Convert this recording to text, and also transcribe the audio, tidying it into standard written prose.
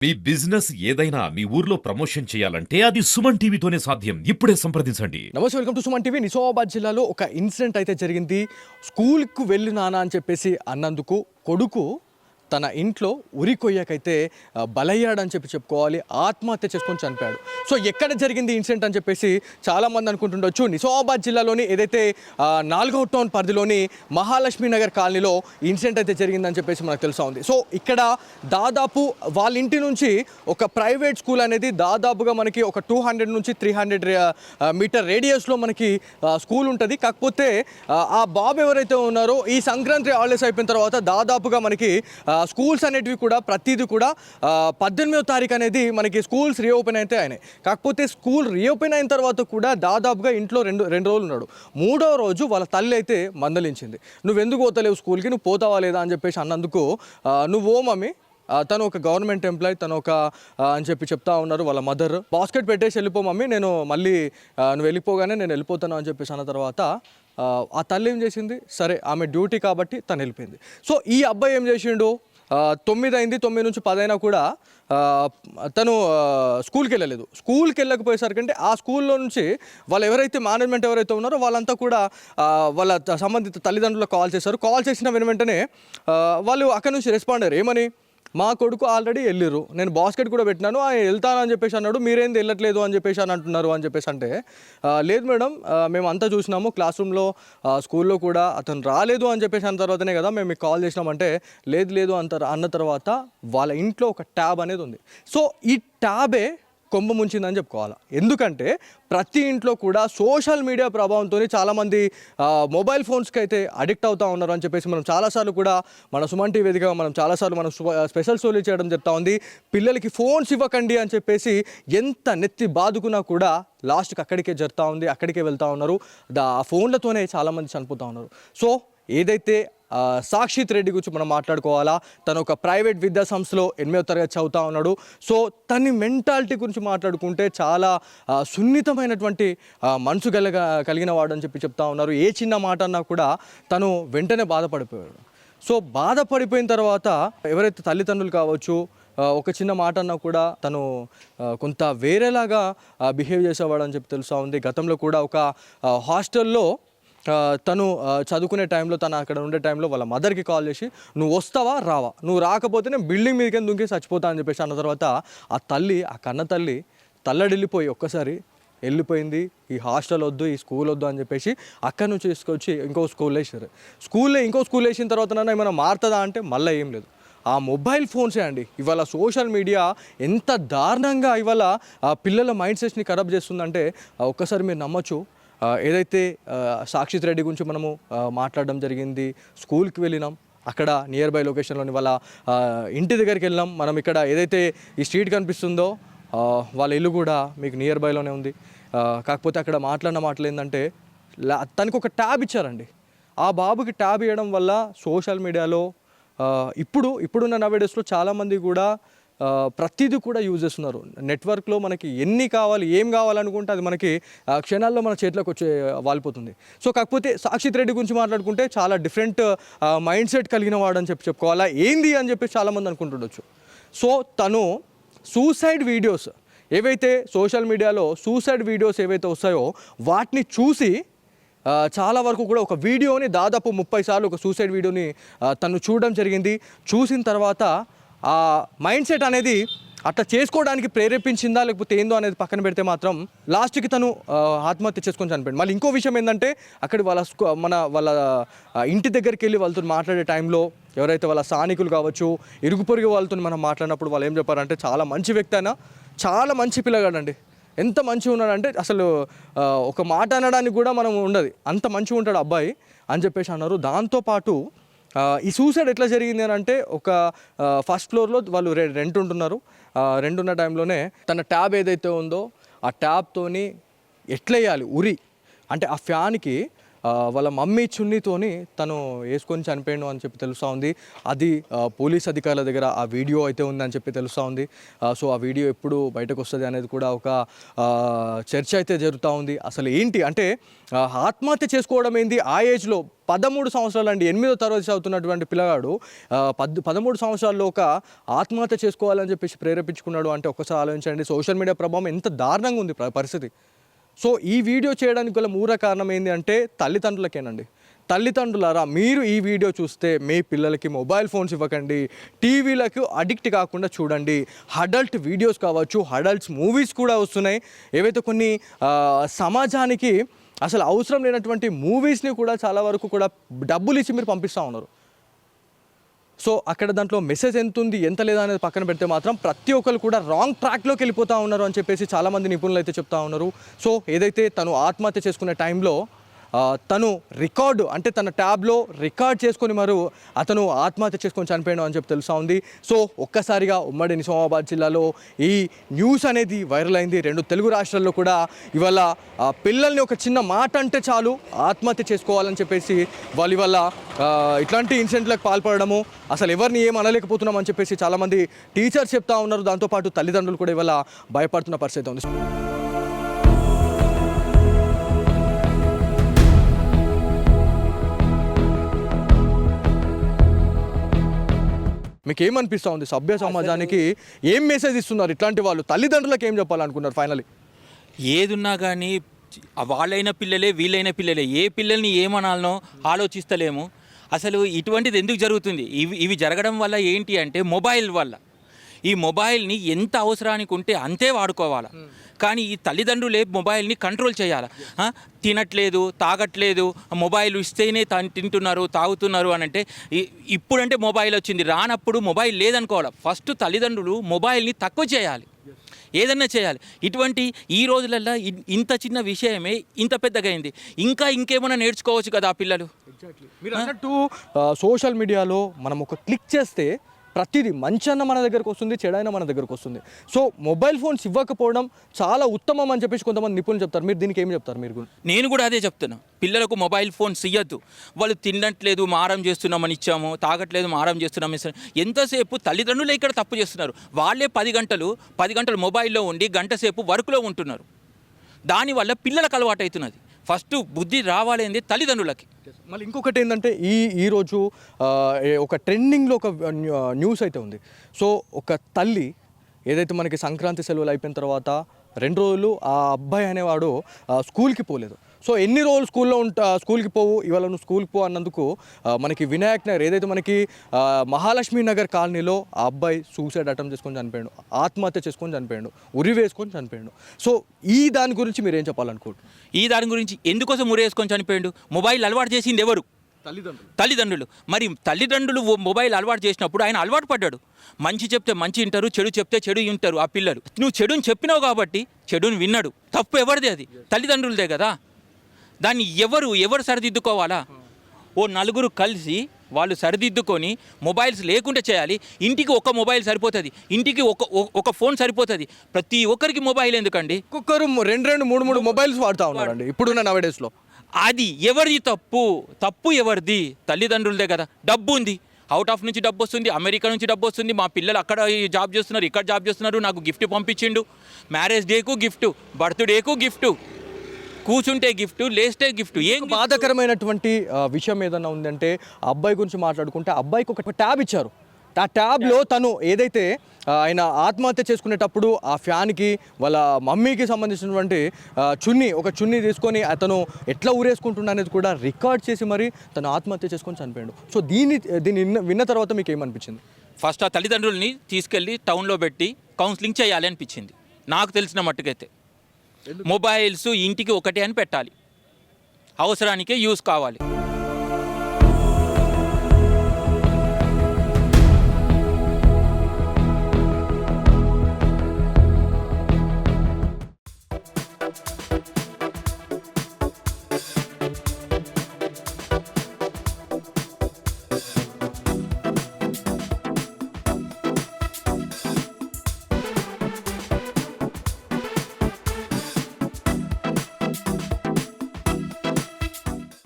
మీ business ఏదైనా మీ ఊర్లో promotion చేయాలంటే అది సుమన్ టీవీతోనే సాధ్యం. ఇప్పుడే సంప్రదించండి. నమస్తే, welcome to Suman TV. Nizamabad జిల్లాలో ఒక ఇన్సిడెంట్ అయితే జరిగింది. స్కూల్కు వెళ్ళి నాన్న అని చెప్పేసి అన్నందుకు కొడుకు తన ఇంట్లో ఉరి కొయ్యకైతే బలయ్యాడని చెప్పుకోవాలి. ఆత్మహత్య చేసుకొని చనిపోయాడు. సో ఎక్కడ జరిగింది ఇన్సిడెంట్ అని చెప్పేసి చాలామంది అనుకుంటుండొచ్చు. నిజామాబాద్ జిల్లాలోని ఏదైతే 4వ టౌన్ పరిధిలోని మహాలక్ష్మి నగర్ కాలనీలో ఇన్సిడెంట్ అయితే జరిగిందని చెప్పేసి మనకు తెలుసా ఉంది. సో ఇక్కడ దాదాపు వాళ్ళ ఇంటి నుంచి ఒక ప్రైవేట్ స్కూల్ అనేది దాదాపుగా మనకి ఒక 200 నుంచి 300 మీటర్ రేడియస్లో మనకి స్కూల్ ఉంటుంది. కాకపోతే ఆ బాబు ఎవరైతే ఉన్నారో ఈ సంక్రాంతి హాలిడేస్ అయిపోయిన తర్వాత దాదాపుగా మనకి స్కూల్స్ అనేటివి కూడా ప్రతిదీ కూడా 18వ తారీఖు అనేది మనకి స్కూల్స్ రీఓపెన్ అయితే అయినాయి. కాకపోతే స్కూల్ రీఓపెన్ అయిన తర్వాత కూడా దాదాపుగా ఇంట్లో రెండు రోజులు ఉన్నాడు. 3వ రోజు వాళ్ళ తల్లి అయితే మందలించింది. నువ్వు ఎందుకు పోతలేవు స్కూల్కి, నువ్వు పోతావా లేదా అని చెప్పేసి అన్నందుకు నువ్వు ఓ మమ్మీ, తను ఒక గవర్నమెంట్ ఎంప్లాయీ, తను ఒక అని చెప్తా ఉన్నారు వాళ్ళ మదర్. బాస్కెట్ పెట్టేసి వెళ్ళిపో మమ్మీ, నేను మళ్ళీ నువ్వు వెళ్ళిపోగానే నేను వెళ్ళిపోతాను అని చెప్పేసి అన్న తర్వాత ఆ తల్లి ఏం చేసింది, సరే ఆమె డ్యూటీ కాబట్టి తను వెళ్ళిపోయింది. సో ఈ అబ్బాయి ఏం చేసిండు, 9 అయింది, 9 నుంచి 10 అయినా కూడా తను స్కూల్కి వెళ్ళలేదు. స్కూల్కి వెళ్ళకపోయేసరికి అంటే ఆ స్కూల్లో నుంచి వాళ్ళు ఎవరైతే మేనేజ్మెంట్ ఎవరైతే ఉన్నారో వాళ్ళంతా కూడా వాళ్ళ సంబంధిత తల్లిదండ్రులకు కాల్ చేశారు. కాల్ చేసిన వెంటనే వాళ్ళు అక్కడ నుంచి రెస్పాండ్ అయ్యారు. ఏమని, మా కొడుకు ఆల్రెడీ వెళ్ళిర్రు, నేను బాస్కెట్ కూడా పెట్టినాను, వెళ్తాను అని చెప్పేసి అన్నాడు, మీరేంది వెళ్ళట్లేదు అని చెప్పేసి అని అంటున్నారు అని చెప్పేసి అంటే, లేదు మేడం, మేము అంతా చూసినాము, క్లాస్ రూమ్లో స్కూల్లో కూడా అతను రాలేదు అని చెప్పేసి అన్న తర్వాతనే కదా మేము మీకు కాల్ చేసినామంటే, లేదు అన్న తర్వాత వాళ్ళ ఇంట్లో ఒక ట్యాబ్ అనేది ఉంది. సో ఈ ట్యాబే కొమ్మ ముంచిందని చెప్పుకోవాలి. ఎందుకంటే ప్రతి ఇంట్లో కూడా సోషల్ మీడియా ప్రభావంతో చాలామంది మొబైల్ ఫోన్స్కి అయితే అడిక్ట్ అవుతూ ఉన్నారు అని చెప్పేసి మనం చాలాసార్లు కూడా మన సుమన్ టీవీ వేదికగా మనం చాలాసార్లు మనం స్పెషల్ స్టోరీ చేయడం చెప్తా ఉంది. పిల్లలకి ఫోన్స్ ఇవ్వకండి అని చెప్పేసి ఎంత నెత్తి బాదుకున్నా కూడా లాస్ట్కి అక్కడికే జరుగుతూ ఉంది, అక్కడికే వెళ్తూ ఉన్నారు. ఆ ఫోన్లతోనే చాలామంది చనిపోతూ ఉన్నారు. సో ఏదైతే సాక్షిత్ రెడ్డి గురించి మనం మాట్లాడుకోవాలా. తను ఒక ప్రైవేట్ విద్యా సంస్థలో 8వ తరగతి చదువుతూ ఉన్నాడు. సో తన మెంటాలిటీ గురించి మాట్లాడుకుంటే చాలా సున్నితమైనటువంటి మనసు కలిగిన వాడు అని చెప్తా ఉన్నారు. ఏ చిన్న మాట అన్నా కూడా తను వెంటనే బాధపడిపోయాడు. సో బాధపడిపోయిన తర్వాత ఎవరైతే తల్లిదండ్రులు కావచ్చు, ఒక చిన్న మాట అన్నా కూడా తను కొంత వేరేలాగా బిహేవ్ చేసేవాడు అని తెలుస్తూ ఉంది. గతంలో కూడా ఒక హాస్టల్లో తను చదువుకునే టైంలో, తను అక్కడ ఉండే టైంలో వాళ్ళ మదర్కి కాల్ చేసి, నువ్వు వస్తావా రావా, నువ్వు రాకపోతే నేను బిల్డింగ్ మీదకి దుంకి చచ్చిపోతా అని చెప్పేసి అన్న తర్వాత ఆ కన్న తల్లి తల్లడిల్లిపోయి ఒక్కసారి వెళ్ళిపోయింది. ఈ హాస్టల్ వద్దు, ఈ స్కూల్ వద్దు అని చెప్పేసి అక్కడి నుంచి తీసుకొచ్చి ఇంకో స్కూల్లో వేసారు. ఇంకో స్కూల్ వేసిన తర్వాత ఏమైనా మారుతుందా అంటే మళ్ళీ ఏం లేదు. ఆ మొబైల్ ఫోన్సే అండి ఇవాళ సోషల్ మీడియా ఎంత దారుణంగా ఇవాళ పిల్లల మైండ్ సెట్స్ని ఖరాబ్ చేస్తుందంటే ఒక్కసారి మీరు నమ్మచ్చు. ఏదైతే సాక్షిత్ రెడ్డి గురించి మనము మాట్లాడడం జరిగింది, స్కూల్కి వెళ్ళినాం, అక్కడ నియర్ బై లొకేషన్లోని వాళ్ళ ఇంటి దగ్గరికి వెళ్ళినాం. మనం ఇక్కడ ఏదైతే ఈ స్ట్రీట్ కనిపిస్తుందో వాళ్ళ ఇల్లు కూడా మీకు నియర్ బైలోనే ఉంది. కాకపోతే అక్కడ మాట్లాడిన మాటలు ఏంటంటే తనకు ఒక ట్యాబ్ ఇచ్చారండి. ఆ బాబుకి ట్యాబ్ ఇవ్వడం వల్ల సోషల్ మీడియాలో ఇప్పుడున్న నవేడేస్లో చాలామంది కూడా ప్రతిదీ కూడా యూజ్ చేస్తున్నారు. నెట్వర్క్లో మనకి ఏం కావాలనుకుంటే అది మనకి క్షణాల్లో మన చేతిలోకి వచ్చే వాలిపోతుంది. సో కాకపోతే సాక్షిత్ రెడ్డి గురించి మాట్లాడుకుంటే చాలా డిఫరెంట్ మైండ్ సెట్ కలిగిన వాడు అని చెప్పుకోవాలా. ఏంది అని చెప్పి చాలామంది అనుకుంటుండొచ్చు. సో తను సూసైడ్ వీడియోస్ ఏవైతే సోషల్ మీడియాలో సూసైడ్ వీడియోస్ ఏవైతే వస్తాయో వాటిని చూసి చాలా వరకు కూడా ఒక వీడియోని దాదాపు 30 సార్లు ఒక సూసైడ్ వీడియోని తను చూడడం జరిగింది. చూసిన తర్వాత ఆ మైండ్ సెట్ అనేది అట్లా చేసుకోవడానికి ప్రేరేపించిందా లేకపోతే ఏందో అనేది పక్కన పెడితే మాత్రం లాస్ట్కి తను ఆత్మహత్య చేసుకొని చనిపోయింది. మళ్ళీ ఇంకో విషయం ఏంటంటే అక్కడ వాళ్ళ ఇంటి దగ్గరికి వెళ్ళి వాళ్ళతో మాట్లాడే టైంలో ఎవరైతే వాళ్ళ స్థానికులు కావచ్చు, ఇరుగు పొరుగు వాళ్ళతో మనం మాట్లాడినప్పుడు వాళ్ళు ఏం చెప్పారంటే, చాలా మంచి వ్యక్తి అయినా, చాలా మంచి పిల్లగాడండి, ఎంత మంచిగా ఉన్నాడంటే అసలు ఒక మాట అనడానికి కూడా మనం ఉండదు, అంత మంచిగా ఉంటాడు అబ్బాయి అని చెప్పేసి అన్నారు. దాంతోపాటు ఈ సూసైడ్ ఎట్లా జరిగింది అని అంటే, ఒక ఫస్ట్ ఫ్లోర్లో వాళ్ళు రెంట్ ఉంటున్నారు. రెంట్ ఉన్న టైంలోనే తన ట్యాబ్ ఏదైతే ఉందో ఆ ట్యాబ్తోని ఎట్లా వేయాలి ఉరి అంటే ఆ ఫ్యాన్కి వాళ్ళ మమ్మీ చున్నీతోని తను వేసుకొని చనిపోయాడు అని చెప్పి తెలుస్తూ ఉంది. అది పోలీస్ అధికారుల దగ్గర ఆ వీడియో అయితే ఉందని చెప్పి తెలుస్తూ ఉంది. సో ఆ వీడియో ఎప్పుడు బయటకు వస్తుంది అనేది కూడా ఒక చర్చ అయితే జరుగుతూ ఉంది. అసలు ఏంటి అంటే ఆత్మహత్య చేసుకోవడం ఏంది ఆ ఏజ్లో 13 సంవత్సరాలు అండి, 8వ తరగతి చదువుతున్నటువంటి పిల్లగాడు 13 సంవత్సరాల్లో ఒక ఆత్మహత్య చేసుకోవాలని చెప్పేసి ప్రేరేపించుకున్నాడు అంటే ఒకసారి ఆలోచించండి. సోషల్ మీడియా ప్రభావం ఎంత దారుణంగా ఉంది పరిస్థితి. సో ఈ వీడియో చేయడానికి గల మూల కారణం ఏంటి అంటే తల్లిదండ్రులకేనండి. తల్లిదండ్రులారా, మీరు ఈ వీడియో చూస్తే మీ పిల్లలకి మొబైల్ ఫోన్స్ ఇవ్వకండి, టీవీలకు అడిక్ట్ కాకుండా చూడండి. అడల్ట్ వీడియోస్ కావచ్చు, అడల్ట్స్ మూవీస్ కూడా వస్తున్నాయి. ఏవైతే కొన్ని సమాజానికి అసలు అవసరం లేనటువంటి మూవీస్ని కూడా చాలా వరకు కూడా డబ్బులు ఇచ్చి మీరు పంపిస్తూ ఉన్నారు. సో అక్కడ దాంట్లో మెసేజ్ ఎంత ఉంది ఎంత లేదా అనేది పక్కన పెడితే మాత్రం ప్రతి ఒక్కరు కూడా రాంగ్ ట్రాక్లోకి వెళ్ళిపోతూ ఉన్నారు అని చెప్పేసి చాలామంది నిపుణులు అయితే చెప్తా ఉన్నారు. సో ఏదైతే తను ఆత్మహత్య చేసుకునే టైంలో తను రికార్డు అంటే తన ట్యాబ్లో రికార్డ్ చేసుకొని అతను ఆత్మహత్య చేసుకొని చనిపోయాడు అని చెప్పి తెలుసా ఉంది. సో ఒక్కసారిగా ఉమ్మడి నిజామాబాద్ జిల్లాలో ఈ న్యూస్ అనేది వైరల్ అయింది. 2 తెలుగు రాష్ట్రాల్లో కూడా ఇవాళ పిల్లల్ని ఒక చిన్న మాట అంటే చాలు ఆత్మహత్య చేసుకోవాలని చెప్పేసి వాళ్ళు ఇవాళ ఇట్లాంటి ఇన్సిడెంట్లకు పాల్పడము, అసలు ఎవరిని ఏం అనలేకపోతున్నాం అని చెప్పేసి చాలామంది టీచర్స్ చెప్తా ఉన్నారు. దాంతోపాటు తల్లిదండ్రులు కూడా ఇవాళ భయపడుతున్న పరిస్థితి ఉంది. మీకు ఏమనిపిస్తూ ఉంది? సభ్య సమాజానికి ఏం మెసేజ్ ఇస్తున్నారు ఇట్లాంటి వాళ్ళు? తల్లిదండ్రులకు ఏం చెప్పాలనుకున్నారు ఫైనలీ? ఏదున్నా కానీ వాళ్ళైన పిల్లలే వీళ్ళైన పిల్లలే, ఏ పిల్లల్ని ఏమనాలనో ఆలోచిస్తలేము. అసలు ఇటువంటిది ఎందుకు జరుగుతుంది? ఇవి జరగడం వల్ల ఏంటి అంటే మొబైల్ వల్ల. ఈ మొబైల్ని ఎంత అవసరానికి ఉంటే అంతే వాడుకోవాలి. కానీ ఈ తల్లిదండ్రులే మొబైల్ని కంట్రోల్ చేయాలి. తినట్లేదు, తాగట్లేదు, మొబైల్ ఇస్తేనే తింటున్నారు, తాగుతున్నారు అని అంటే ఇప్పుడంటే మొబైల్ వచ్చింది, రానప్పుడు మొబైల్ లేదనుకోవాలి. ఫస్ట్ తల్లిదండ్రులు మొబైల్ని తక్కువ చేయాలి, ఏదన్నా చేయాలి. ఇటువంటి ఈ రోజులల్లో ఇంత చిన్న విషయమే ఇంత పెద్దగా అయింది. ఇంకేమైనా నేర్చుకోవచ్చు కదా ఆ పిల్లలు. మీరు అన్నట్టు సోషల్ మీడియాలో మనం ఒక క్లిక్ చేస్తే ప్రతిదీ మంచన్న మన దగ్గరకు వస్తుంది, చెడైనా మన దగ్గరకు వస్తుంది. సో మొబైల్ ఫోన్స్ ఇవ్వకపోవడం చాలా ఉత్తమం అని చెప్పేసి కొంతమంది నిపుణులు చెప్తారు. మీరు దీనికి ఏం చెప్తారు? మీరు నేను కూడా అదే చెప్తున్నా, పిల్లలకు మొబైల్ ఫోన్స్ ఇవ్వద్దు. వాళ్ళు తినట్లేదు మారం చేస్తున్నామని ఇచ్చాము, తాగట్లేదు మారం చేస్తున్నాం ఎంతసేపు తల్లిదండ్రులే ఇక్కడ తప్పు చేస్తున్నారు. వాళ్ళే 10 గంటలు మొబైల్లో ఉండి గంట సేపు వర్క్లో ఉంటున్నారు. దానివల్ల పిల్లలకు అలవాటు అవుతున్నది. ఫస్ట్ బుద్ధి రావాలేంది తల్లిదండ్రులకి. మళ్ళీ ఇంకొకటి ఏంటంటే ఈరోజు ఒక ట్రెండింగ్లో ఒక న్యూస్ అయితే ఉంది. సో ఒక తల్లి ఏదైతే మనకి సంక్రాంతి సెలవులు అయిపోయిన తర్వాత 2 రోజులు ఆ అబ్బాయి అనేవాడు స్కూల్కి పోలేదు. సో ఎన్ని రోజులు స్కూల్కి పోవు, ఇవాళ నువ్వు స్కూల్కి పో అన్నందుకు మనకి వినాయక్ నగర్ ఏదైతే మనకి మహాలక్ష్మి నగర్ కాలనీలో ఆ అబ్బాయి సూసైడ్ అటెంప్ట్ చేసుకొని చనిపోయాడు, ఆత్మహత్య చేసుకొని చనిపోయాడు, ఉరి వేసుకొని చనిపోయాడు. సో ఈ దాని గురించి మీరు ఏం చెప్పాలనుకుంటున్నారు? ఈ దాని గురించి ఎందుకోసం ఉరి వేసుకొని చనిపోయాడు? మొబైల్ అలవాటు చేసింది ఎవరు? తల్లిదండ్రులు. మరి తల్లిదండ్రులు మొబైల్ అలవాటు చేసినప్పుడు ఆయన అలవాటు పడ్డాడు. మంచి చెప్తే మంచి వింటారు, చెడు చెప్తే చెడు వింటారు ఆ పిల్లలు. నువ్వు చెడుని చెప్పినావు కాబట్టి చెడుని విన్నాడు. తప్పు ఎవరిదే? అది తల్లిదండ్రులదే కదా. దాన్ని ఎవరు సరిదిద్దుకోవాలా? ఓ 4 కలిసి వాళ్ళు సరిదిద్దుకొని మొబైల్స్ లేకుండా చేయాలి. ఇంటికి ఒక మొబైల్ సరిపోతుంది, ఇంటికి ఒక ఫోన్ సరిపోతుంది. ప్రతి ఒక్కరికి మొబైల్ ఎందుకండి? ఒక్కొక్కరు 2, 3 మొబైల్స్ వాడుతూ ఉన్నారండి ఇప్పుడున్న నవడేస్లో. అది ఎవరిది తప్పు ఎవరిది? తల్లిదండ్రులదే కదా. డబ్బు ఉంది, అవుట్ ఆఫ్ నుంచి డబ్బు వస్తుంది, అమెరికా నుంచి డబ్బు వస్తుంది, మా పిల్లలు అక్కడ జాబ్ చేస్తున్నారు, ఇక్కడ జాబ్ చేస్తున్నారు, నాకు గిఫ్ట్ పంపించిండు, మ్యారేజ్ డేకు గిఫ్ట్, బర్త్డేకు గిఫ్ట్, కూర్చుంటే గిఫ్ట్, లేస్తే గిఫ్ట్. ఏం బాధాకరమైనటువంటి విషయం ఏదన్నా ఉందంటే అబ్బాయి గురించి మాట్లాడుకుంటే అబ్బాయికి ఒక ట్యాబ్ ఇచ్చారు. ఆ ట్యాబ్లో తను ఏదైతే ఆయన ఆత్మహత్య చేసుకునేటప్పుడు ఆ ఫ్యాన్కి వాళ్ళ మమ్మీకి సంబంధించినటువంటి ఒక చున్నీ తీసుకొని అతను ఎట్లా ఊరేసుకుంటున్నా అనేది కూడా రికార్డ్ చేసి మరి తను ఆత్మహత్య చేసుకొని చనిపోయాడు. సో దీన్ని విన్న తర్వాత మీకు ఏమనిపించింది? ఫస్ట్ ఆ తల్లిదండ్రుల్ని తీసుకెళ్ళి టౌన్లో పెట్టి కౌన్సిలింగ్ చేయాలి అనిపించింది నాకు తెలిసిన మట్టుకైతే. మొబైల్స్ ఇంటికి ఒకటే అని పెట్టాలి, అవసరానికే యూస్ కావాలి.